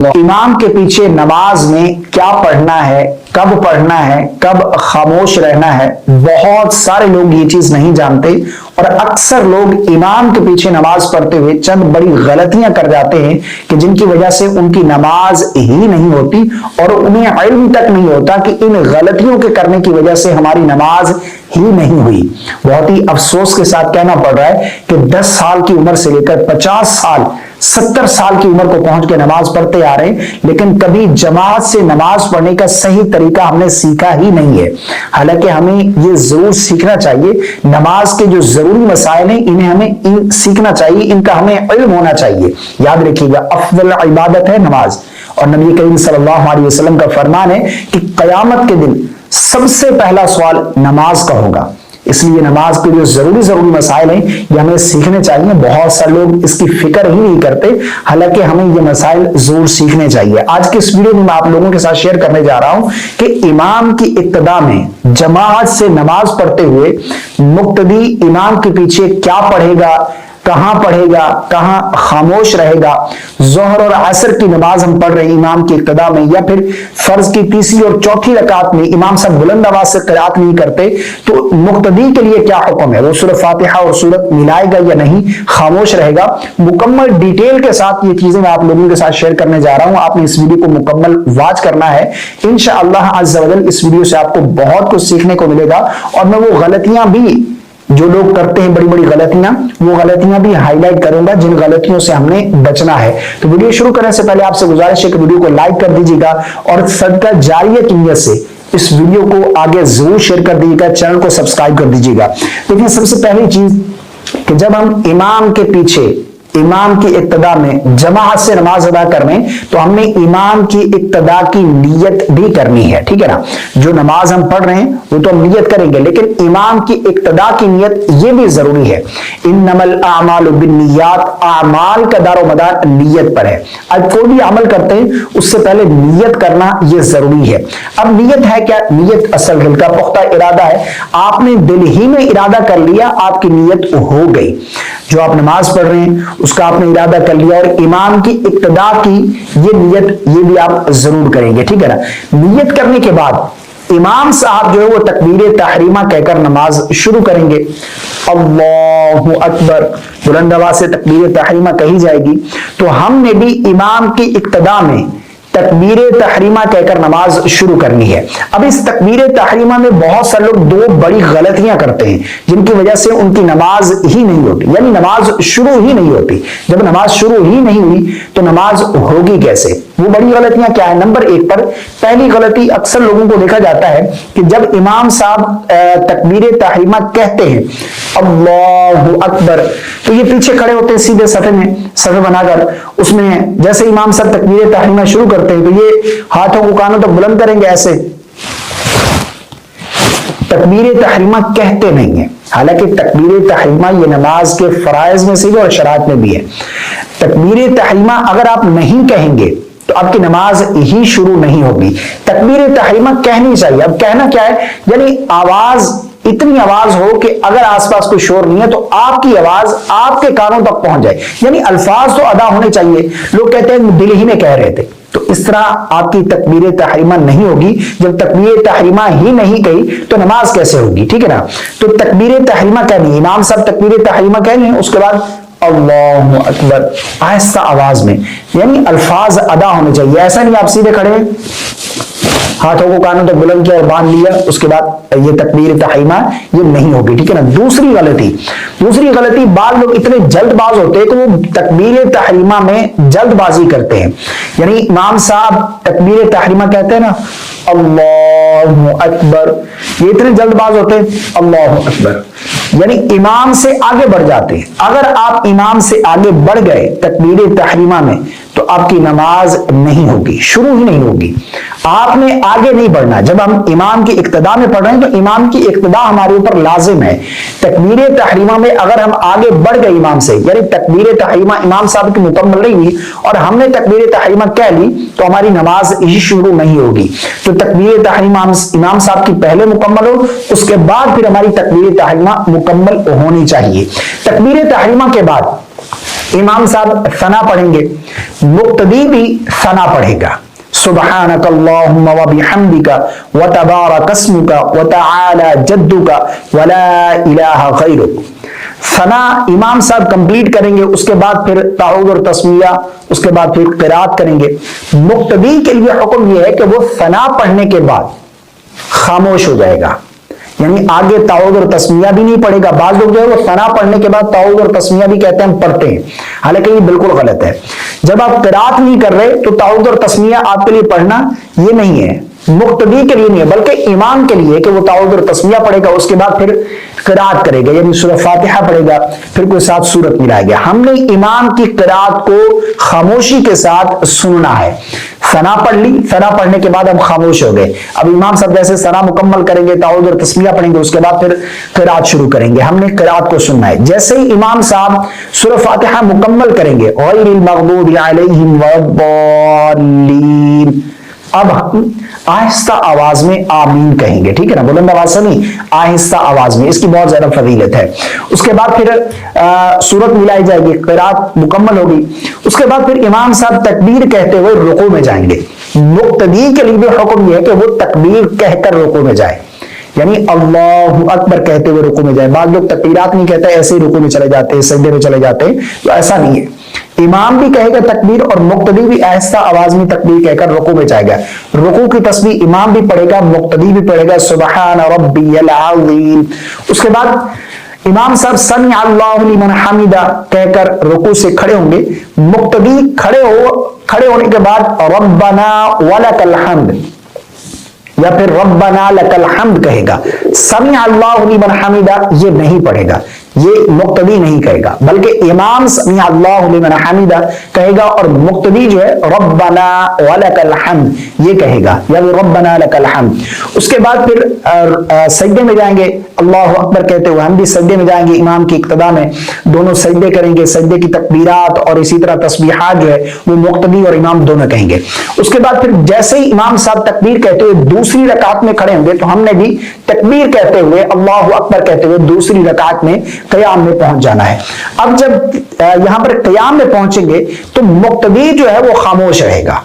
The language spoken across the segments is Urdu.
امام کے پیچھے نماز میں کیا پڑھنا ہے، کب خاموش رہنا ہے، بہت سارے لوگ یہ چیز نہیں جانتے اور اکثر لوگ امام کے پیچھے نماز پڑھتے ہوئے چند بڑی غلطیاں کر جاتے ہیں کہ جن کی وجہ سے ان کی نماز ہی نہیں ہوتی اور انہیں علم تک نہیں ہوتا کہ ان غلطیوں کے کرنے کی وجہ سے ہماری نماز ہی نہیں ہوئی۔ بہت ہی افسوس کے ساتھ کہنا پڑ رہا ہے کہ 10 سال کی عمر سے لے کر 50 سال 70 سال کی عمر کو پہنچ کے نماز پڑھتے آ رہے ہیں، لیکن کبھی جماعت سے نماز پڑھنے کا صحیح طریقہ ہم نے سیکھا ہی نہیں ہے۔ حالانکہ ہمیں یہ ضرور سیکھنا چاہیے، نماز کے جو ضروری مسائل ہیں انہیں ہمیں سیکھنا چاہیے، ان کا ہمیں علم ہونا چاہیے۔ یاد رکھیے گا، افضل عبادت ہے نماز، اور نبی کریم صلی اللہ علیہ وسلم کا فرمان ہے کہ قیامت کے دن سب سے پہلا سوال نماز کا ہوگا۔ اس لیے نماز کے جو ضروری مسائل ہیں یہ ہمیں سیکھنے چاہیے۔ بہت سارے لوگ اس کی فکر ہی نہیں کرتے، حالانکہ ہمیں یہ مسائل ضرور سیکھنے چاہیے۔ آج کے اس ویڈیو میں آپ لوگوں کے ساتھ شیئر کرنے جا رہا ہوں کہ امام کی ابتدا میں جماعت سے نماز پڑھتے ہوئے مقتدی امام کے پیچھے کیا پڑھے گا، کہاں پڑھے گا، کہاں خاموش رہے گا۔ ظہر اور عصر کی نماز ہم پڑھ رہے ہیں امام کی ابتدا میں، یا پھر فرض کی تیسری اور چوتھی رکعت میں امام صاحب بلند آواز سے قرات نہیں کرتے، تو مقتدی کے لیے کیا حکم ہے؟ وہ سورۃ فاتحہ اور سورت ملائے گا یا نہیں، خاموش رہے گا؟ مکمل ڈیٹیل کے ساتھ یہ چیزیں میں آپ لوگوں کے ساتھ شیئر کرنے جا رہا ہوں۔ آپ نے اس ویڈیو کو مکمل واچ کرنا ہے، انشاءاللہ عز و جل اس ویڈیو سے آپ کو بہت کچھ سیکھنے کو ملے گا، اور میں وہ غلطیاں بھی جو لوگ کرتے ہیں بڑی غلطیاں، وہ غلطیاں بھی ہائی لائٹ کروں گا جن غلطیوں سے ہم نے بچنا ہے۔ تو ویڈیو شروع کرنے سے پہلے آپ سے گزارش ہے کہ ویڈیو کو لائک کر دیجیے گا اور صدقہ جاریہ کی نیت سے اس ویڈیو کو آگے ضرور شیئر کر دیجیے گا، چینل کو سبسکرائب کر دیجیے گا۔ لیکن سب سے پہلی چیز کہ جب ہم امام کے پیچھے امام کی ابتدا میں جماعت سے نماز ادا کر رہے ہیں تو ہم نے امام کی ابتدا کی نیت بھی کرنی ہے، ٹھیک ہے نا؟ جو نماز ہم پڑھ رہے ہیں وہ تو ہم نیت کریں گے، لیکن امام کی ابتدا کی نیت یہ بھی ضروری ہے۔ انما الاعمال بالنیات، اعمال کا دار و مدار نیت پر ہے۔ اب کوئی بھی عمل کرتے ہیں اس سے پہلے نیت کرنا یہ ضروری ہے۔ اب نیت ہے کیا؟ نیت اصل دل کا پختہ ارادہ ہے۔ آپ نے دل ہی میں ارادہ کر لیا، آپ کی نیت ہو گئی۔ جو آپ نماز پڑھ رہے ہیں اس کا آپ نے ارادہ کر لیا، اور امام کی ابتدا کی یہ نیت یہ بھی آپ ضرور کریں گے، ٹھیک ہے نا؟ نیت کرنے کے بعد امام صاحب جو ہے وہ تکبیر تحریمہ کہہ کر نماز شروع کریں گے۔ اللہ اکبر، بلند آواز سے تکبیر تحریمہ کہی جائے گی۔ تو ہم نے بھی امام کی ابتدا میں تکبیر تحریمہ کہہ کر نماز شروع کرنی ہے۔ اب اس تکبیر تحریمہ میں بہت سے لوگ دو بڑی غلطیاں کرتے ہیں جن کی وجہ سے ان کی نماز ہی نہیں ہوتی، یعنی نماز شروع ہی نہیں ہوتی۔ جب نماز شروع ہی نہیں ہوئی تو نماز ہوگی کیسے؟ وہ بڑی غلطیاں کیا ہے؟ نمبر 1 پر پہلی غلطی اکثر لوگوں کو دیکھا جاتا ہے کہ جب امام صاحب تکبیر تحریمہ کہتے ہیں اللہ اکبر، تو یہ پیچھے کھڑے ہوتے ہیں سیدھے صفحے میں، صفحے بنا کر، اس میں جیسے امام صاحب تکبیر تحریمہ شروع کرتے ہیں تو یہ ہاتھوں کو کانوں تک بلند کریں گے ایسے، تکبیر تحریمہ کہتے نہیں ہیں۔ حالانکہ تکبیر تحریمہ یہ نماز کے فرائض میں سے بھی اور شرائط میں بھی ہے۔ تکبیر تحریمہ اگر آپ نہیں کہیں گے تو آپ کی نماز ہی شروع نہیں ہوگی۔ تکبیر تحریمہ کہنی چاہیے۔ اب کہنا کیا ہے؟ یعنی آواز، اتنی آواز ہو کہ اگر آس پاس کوئی شور نہیں ہے تو آپ کی آواز آپ کے کانوں تک پہنچ جائے، یعنی الفاظ تو ادا ہونے چاہیے۔ لوگ کہتے ہیں دل ہی میں کہہ رہے تھے، تو اس طرح آپ کی تکبیر تحریمہ نہیں ہوگی۔ جب تکبیر تحریمہ ہی نہیں کہی تو نماز کیسے ہوگی، ٹھیک ہے نا؟ تو تکبیر تحریمہ کہنی، امام صاحب تکبیر تحریمہ کہنی، اس کے بعد اللہ اکبر آہستہ آواز میں، یعنی الفاظ ادا ہونے چاہیے۔ ایسا نہیں آپ سیدھے کھڑے ہیں، ہاتھوں کو کانوں تک بلند کیا اور باندھ لیا، اس کے بعد یہ تکبیر تحریمہ یہ نہیں ہوگی، ٹھیک ہے نا؟ دوسری غلطی بعض لوگ اتنے جلد باز ہوتے ہیں کہ وہ تکبیر تحریمہ میں جلد بازی کرتے ہیں۔ یعنی امام صاحب تکبیر تحریمہ کہتے ہیں نا اللہ اکبر، یہ اتنے جلد باز ہوتے ہیں اللہ اکبر، یعنی امام سے آگے بڑھ جاتے ہیں۔ اگر آپ امام سے آگے بڑھ گئے تکبیر تحریمہ میں تو آپ کی نماز نہیں ہوگی، شروع ہی نہیں ہوگی۔ آپ نے آگے نہیں بڑھنا۔ جب ہم امام کی ابتدا میں پڑھ رہے ہیں تو امام کی ابتدا ہمارے اوپر لازم ہے۔ تکبیر تحریمہ میں اگر ہم آگے بڑھ گئے امام سے، یعنی تکبیر تحریمہ امام صاحب کی مکمل نہیں ہوئی اور ہم نے تکبیر تحریمہ کہہ لی تو ہماری نماز ہی شروع نہیں ہوگی۔ تو تکبیر تحریمہ امام صاحب کی پہلے مکمل ہو، اس کے بعد پھر ہماری تکبیر تحریمہ مکمل ہونی چاہیے۔ تکبیر تحریمہ کے بعد امام صاحب ثنا پڑھیں گے، مقتدی بھی ثنا پڑھے گا، سبحانک اللہم وبحمدک وتبارک اسمک وتعالی جدک ولا الہ غیرک۔ ثنا امام صاحب کمپلیٹ کریں گے، اس کے بعد پھر تعوذ اور تسمیہ، اس کے بعد پھر قرات کریں گے۔ مقتدی کے لیے حکم یہ ہے کہ وہ ثنا پڑھنے کے بعد خاموش ہو جائے گا، یعنی آگے تعوذ اور تسمیہ بھی نہیں پڑھے گا۔ بعض لوگ جو ہے وہ ثنا پڑھنے کے بعد تعوذ اور تسمیہ بھی کہتے ہیں، ہم پڑھتے ہیں، حالانکہ یہ بالکل غلط ہے۔ جب آپ قرات نہیں کر رہے تو تعوذ اور تسمیہ آپ کے لیے پڑھنا یہ نہیں ہے، مقتدی کے لیے نہیں ہے، بلکہ امام کے لیے کہ وہ تعوذ اور تسمیہ پڑھے گا، اس کے بعد پھر قرات کرے گا، یعنی سورہ فاتحہ پڑھے گا، پھر کوئی ساتھ سورت ملائے گا۔ ہم نے امام کی قرات کو خاموشی کے ساتھ سننا ہے۔ ثنا پڑھ لی، ثنا پڑھنے کے بعد ہم خاموش ہو گئے، اب امام صاحب جیسے ثنا مکمل کریں گے، تعوذ اور تسمیہ پڑھیں گے، اس کے بعد پھر قرات شروع کریں گے۔ ہم نے قرات کو سننا ہے۔ جیسے ہی امام صاحب سورہ فاتحہ مکمل کریں گے، غیر المغضوب علیہم ولا، اب ہم آہستہ آواز میں آمین کہیں گے، ٹھیک ہے نا، بلند آواز سے نہیں، آہستہ آواز میں، اس کی بہت زیادہ فضیلت ہے۔ اس کے بعد پھر سورت ملائی جائے گی، قرات مکمل ہوگی، اس کے بعد پھر امام صاحب تکبیر کہتے ہوئے رکوع میں جائیں گے۔ مقتدی کے لیے بھی حکم یہ ہے کہ وہ تکبیر کہہ کر رکوع میں جائے، یعنی اللہ اکبر کہتے ہوئے رکوع میں جائے۔ بعض لوگ تکبیرات نہیں کہتے، ایسے ہی رکوع میں چلے جاتے ہیں، سجدے میں چلے جاتے ہیں، تو ایسا نہیں ہے۔ امام بھی کہے گا تکبیر اور مقتدی بھی آہستہ آواز میں تکبیر کہہ کر رکوع میں جائے گا۔ رکوع کی تسبیح امام بھی پڑھے گا، مقتدی بھی پڑھے گا، سبحان ربی العظیم۔ اس کے بعد امام صاحب سمع اللہ لمن حمدہ کہہ کر رکوع سے کھڑے ہوں گے، مقتدی کھڑے ہونے کے بعد ربنا ولک الحمد یا پھر ربنا لک الحمد کہے گا۔ سمع اللہ لمن حمدہ یہ نہیں پڑھے گا، یہ مقتدی نہیں کہے گا، بلکہ امام سمع اللہ لمن حمدہ کہے گا اور مقتدی جو ہے ربنا ولک الحمد یہ کہے گا، یا ربنا لک الحمد۔ اس کے بعد پھر سجدے میں جائیں گے، اللہ اکبر کہتے ہوئے ہم بھی سجدے میں جائیں گے، امام کی اقتداء میں دونوں سجدے کریں گے۔ سجدے کی تکبیرات اور اسی طرح تسبیحات جو ہے وہ مقتدی اور امام دونوں کہیں گے۔ اس کے بعد پھر جیسے ہی امام صاحب تکبیر کہتے ہوئے دوسری رکعت میں کھڑے ہوں گے تو ہم نے بھی تکبیر کہتے ہوئے اللہ اکبر کہتے ہوئے دوسری رکعت میں قیام میں پہنچ جانا ہے۔ اب جب یہاں پر قیام میں پہنچیں گے تو مقتدی جو ہے وہ خاموش رہے گا۔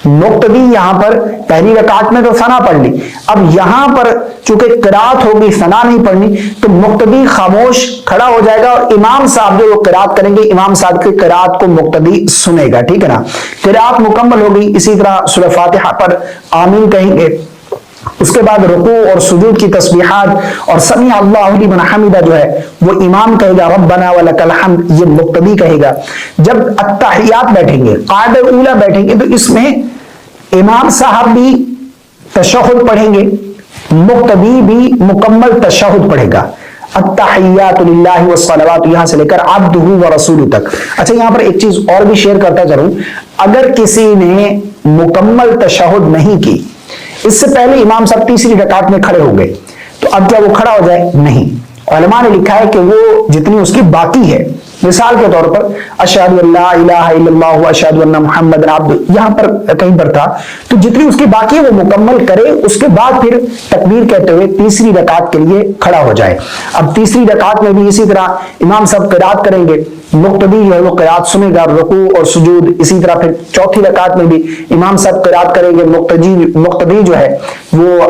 مقتدی یہاں پر پہلی رکعت میں تو ثنا پڑھ لی، اب یہاں پر چونکہ قرات ہوگی، ثنا نہیں پڑھنی، تو مقتدی خاموش کھڑا ہو جائے گا اور امام صاحب جو وہ قرات کریں گے، امام صاحب کی قرات کو مقتدی سنے گا، ٹھیک ہے نا۔ قرات مکمل ہوگی، اسی طرح سورہ فاتحہ پر آمین کہیں گے، اس کے بعد رکوع اور سجود کی تسبیحات اور سمیع اللہ لمن حمدہ جو ہے وہ امام کہے گا، ربنا ولک الحمد یہ مقتدی کہے گا۔ جب التحیات بیٹھیں گے، قعدہ اولا بیٹھیں گے، تو اس میں امام صاحب بھی تشہد پڑھیں گے، مقتدی بھی مکمل تشہد پڑھے گا۔ التحیات للہ والصلوات یہاں سے لے کر عبدہ ورسولہ تک۔ اچھا یہاں پر ایک چیز اور بھی شیئر کرتا چلوں، اگر کسی نے مکمل تشہد نہیں کی، اس سے پہلے امام صاحب تیسری رکعت میں کھڑے ہو گئے، تو اب کیا وہ کھڑا ہو جائے؟ نہیں، علماء نے لکھا ہے کہ وہ جتنی اس کی باقی ہے، مثال کے طور پر اشہد ان لا الہ الا اللہ واشہد ان محمد عبدہ یہاں پر کہیں پر تھا، تو جتنی اس کی باقی ہے وہ مکمل کرے، اس کے بعد پھر تکبیر کہتے ہوئے تیسری رکعت کے لیے کھڑا ہو جائے۔ اب تیسری رکعت میں بھی اسی طرح امام صاحب قرات کریں گے، مقتدی جو ہے وہ قرات سنے گا، رکوع اور سجود، اسی طرح پھر چوتھی رکعت میں بھی امام صاحب قرات کریں گے، مقتدی جو ہے وہ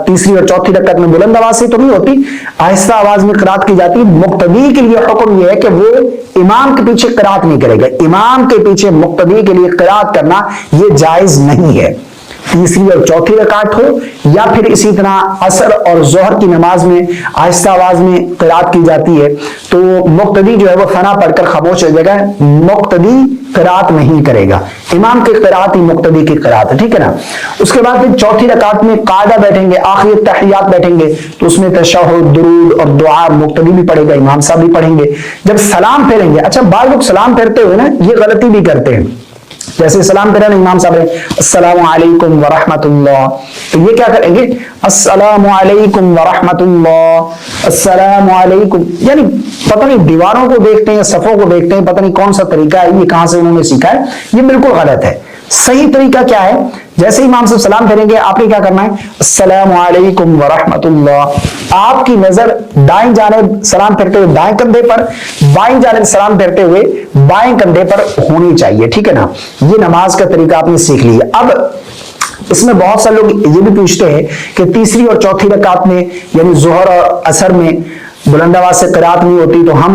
تیسری اور چوتھی رکعت میں بلند آواز سے تو نہیں ہوتی، آہستہ آواز میں قرات کی جاتی۔ مقتدی کے لیے حکم یہ ہے کہ وہ امام کے پیچھے قرات نہیں کرے گا، امام کے پیچھے مقتدی کے لیے قرات کرنا یہ جائز نہیں ہے۔ تیسری اور چوتھی رکعت ہو یا پھر اسی طرح عصر اور ظہر کی نماز میں آہستہ آواز میں قرات کی جاتی ہے، تو مقتدی جو ہے وہ ثنا پڑھ کر خاموش ہو جائے گا، مقتدی قرات نہیں کرے گا، امام کی قرات ہی مقتدی کی قرات ہے، ٹھیک ہے نا۔ اس کے بعد پھر چوتھی رکعت میں قاعدہ بیٹھیں گے، آخری تحیات بیٹھیں گے، تو اس میں تشہد، درود اور دعا مقتدی بھی پڑھے گا، امام صاحب بھی پڑھیں گے۔ جب سلام پھیریں گے، اچھا بعض لوگ سلام پھیرتے ہوئے نا یہ غلطی بھی کرتے ہیں، جیسے سلام پھیرا نا امام صاحب نے السلام علیکم ورحمۃ اللہ، تو یہ کیا کریں گے؟ السلام علیکم ورحمۃ اللہ، السلام علیکم، یعنی پتہ نہیں دیواروں کو دیکھتے ہیں، صفوں کو دیکھتے ہیں، پتہ نہیں کون سا طریقہ ہے، یہ کہاں سے انہوں نے سیکھا ہے، یہ بالکل غلط ہے۔ صحیح طریقہ کیا ہے؟ جیسے امام صاحب سلام پھیریں گے آپ نے کیا کرنا ہے؟ السلام علیکم ورحمۃ اللہ۔ آپ کی نظر دائیں جانب سلام پھیرتے ہوئے دائیں کندھے پر، بائیں جانب سلام پھیرتے ہوئے بائیں کندھے پر ہونی چاہیے، ٹھیک ہے نا؟ یہ نماز کا طریقہ آپ نے سیکھ لیا۔ اب اس میں بہت سارے لوگ یہ بھی پوچھتے ہیں کہ تیسری اور چوتھی رکعت میں یعنی ظہر اور عصر میں بلند آواز سے قرات نہیں ہوتی تو ہم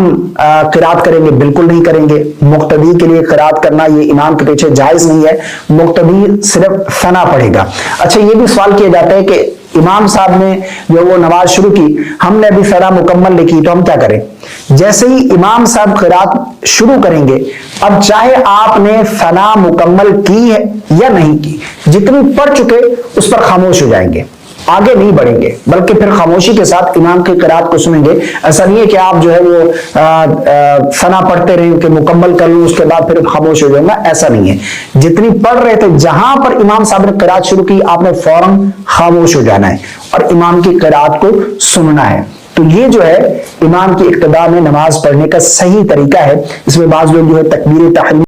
قرات کریں گے؟ بالکل نہیں کریں گے۔ مقتدی کے لیے قرات کرنا یہ امام کے پیچھے جائز نہیں ہے، مقتدی صرف ثنا پڑھے گا۔ اچھا یہ بھی سوال کیا جاتا ہے کہ امام صاحب نے جو وہ نماز شروع کی، ہم نے ابھی ثنا مکمل نہیں کی تو ہم کیا کریں؟ جیسے ہی امام صاحب قرات شروع کریں گے، اب چاہے آپ نے ثنا مکمل کی ہے یا نہیں کی، جتنی پڑھ چکے اس پر خاموش ہو جائیں گے، آگے نہیں بڑھیں گے، بلکہ پھر خاموشی کے ساتھ امام کی قرات کو سنیں گے۔ ایسا نہیں ہے کہ آپ جو ہے وہ ثنا پڑھتے رہیں کہ مکمل کر لوں اس کے بعد پھر خاموش ہو جاؤں گا، ایسا نہیں ہے۔ جتنی پڑھ رہے تھے جہاں پر امام صاحب نے قرات شروع کی آپ نے فوراً خاموش ہو جانا ہے اور امام کی قرات کو سننا ہے۔ تو یہ جو ہے امام کی اقتداء میں نماز پڑھنے کا صحیح طریقہ ہے۔ اس میں بعض لوگ جو ہے تکبیر تحریم